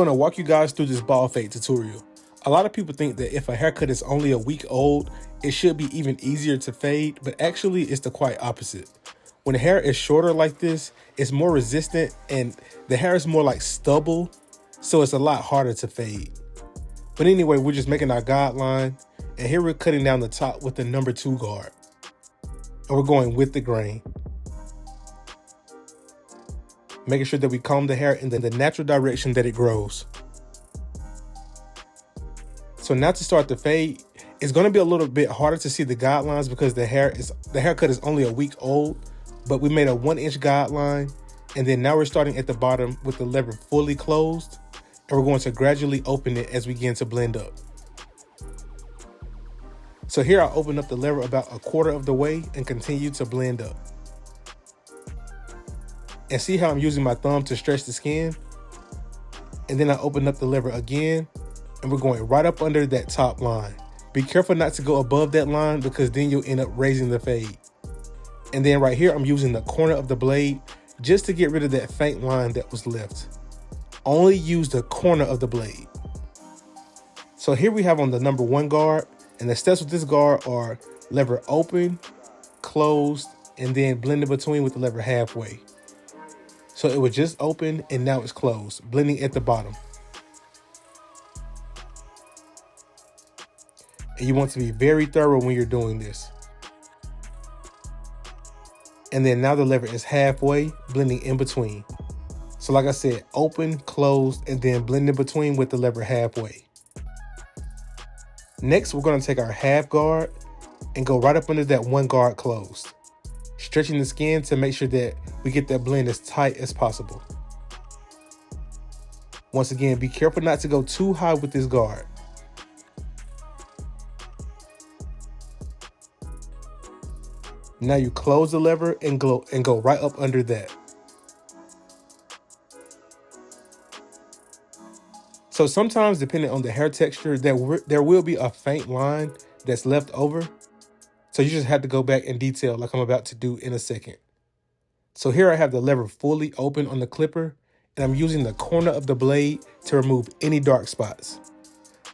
gonna walk you guys through this bald fade tutorial. A lot of people think that if a haircut is only a week old, it should be even easier to fade, but actually it's the quite opposite. When hair is shorter like this, it's more resistant and the hair is more like stubble, so it's a lot harder to fade. But anyway, we're just making our guideline, and here we're cutting down the top with the number 2 guard. And we're going with the grain. Making sure that we comb the hair in the natural direction that it grows. So now to start the fade, it's going to be a little bit harder to see the guidelines because the haircut is only a week old, but we made a 1-inch guideline, and then now we're starting at the bottom with the lever fully closed, and we're going to gradually open it as we begin to blend up. So here I open up the lever about 1/4 of the way and continue to blend up. And see how I'm using my thumb to stretch the skin? And then I open up the lever again, and we're going right up under that top line. Be careful not to go above that line because then you'll end up raising the fade. And then right here, I'm using the corner of the blade just to get rid of that faint line that was left. Only use the corner of the blade. So here we have on the number 1 guard, and the steps with this guard are lever open, closed, and then blend in between with the lever halfway. So it was just open and now it's closed, blending at the bottom. And you want to be very thorough when you're doing this. And then now the lever is halfway, blending in between. So like I said, open, closed, and then blend in between with the lever halfway. Next, we're going to take our half guard and go right up under that 1 guard closed, stretching the skin to make sure that we get that blend as tight as possible. Once again, be careful not to go too high with this guard. Now you close the lever and go right up under that. So sometimes, depending on the hair texture, there will be a faint line that's left over. So you just have to go back and detail like I'm about to do in a second. So here I have the lever fully open on the clipper, and I'm using the corner of the blade to remove any dark spots.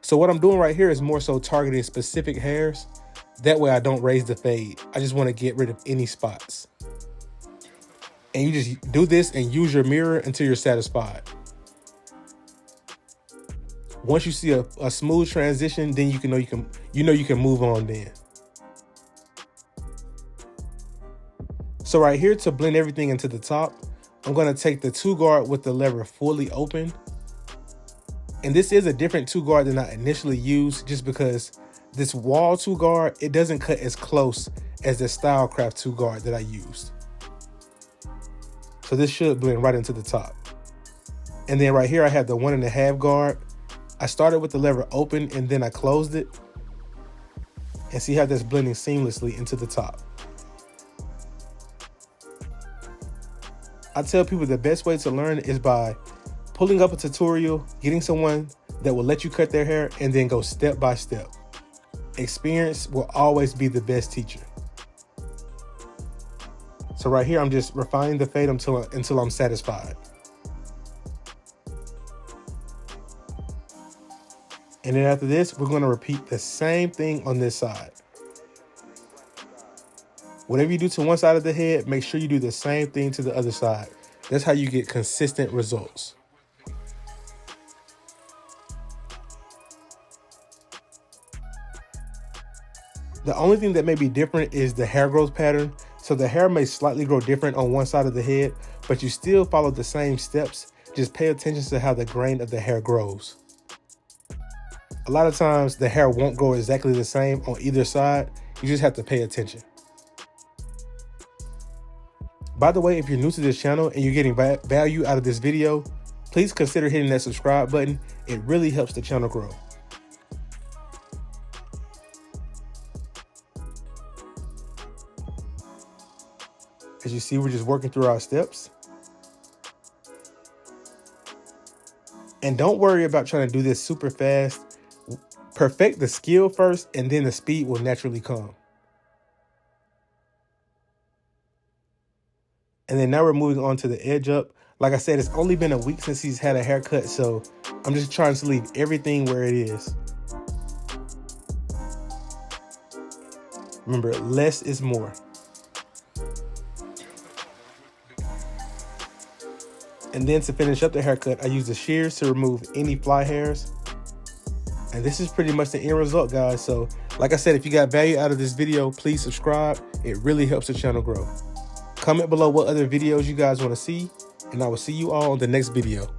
So what I'm doing right here is more so targeting specific hairs. That way I don't raise the fade. I just want to get rid of any spots. And you just do this and use your mirror until you're satisfied. Once you see a smooth transition, then you can move on then. So right here, to blend everything into the top, I'm going to take the 2 guard with the lever fully open. And this is a different 2 guard than I initially used, just because this wall 2 guard, it doesn't cut as close as the Stylecraft 2 guard that I used. So this should blend right into the top. And then right here, I have the 1.5 guard. I started with the lever open and then I closed it. And see how that's blending seamlessly into the top. I tell people the best way to learn is by pulling up a tutorial, getting someone that will let you cut their hair, and then go step by step. Experience will always be the best teacher. So right here, I'm just refining the fade until I'm satisfied. And then after this, we're going to repeat the same thing on this side. Whatever you do to one side of the head, make sure you do the same thing to the other side. That's how you get consistent results. The only thing that may be different is the hair growth pattern. So the hair may slightly grow different on one side of the head, but you still follow the same steps. Just pay attention to how the grain of the hair grows. A lot of times the hair won't grow exactly the same on either side. You just have to pay attention. By the way, if you're new to this channel and you're getting value out of this video, please consider hitting that subscribe button. It really helps the channel grow. As you see, we're just working through our steps. And don't worry about trying to do this super fast. Perfect the skill first, and then the speed will naturally come. And then now we're moving on to the edge up. Like I said, it's only been a week since he's had a haircut, so I'm just trying to leave everything where it is. Remember, less is more. And then to finish up the haircut, I use the shears to remove any fly hairs. And this is pretty much the end result, guys. So like I said, if you got value out of this video, please subscribe. It really helps the channel grow. Comment below what other videos you guys want to see, and I will see you all on the next video.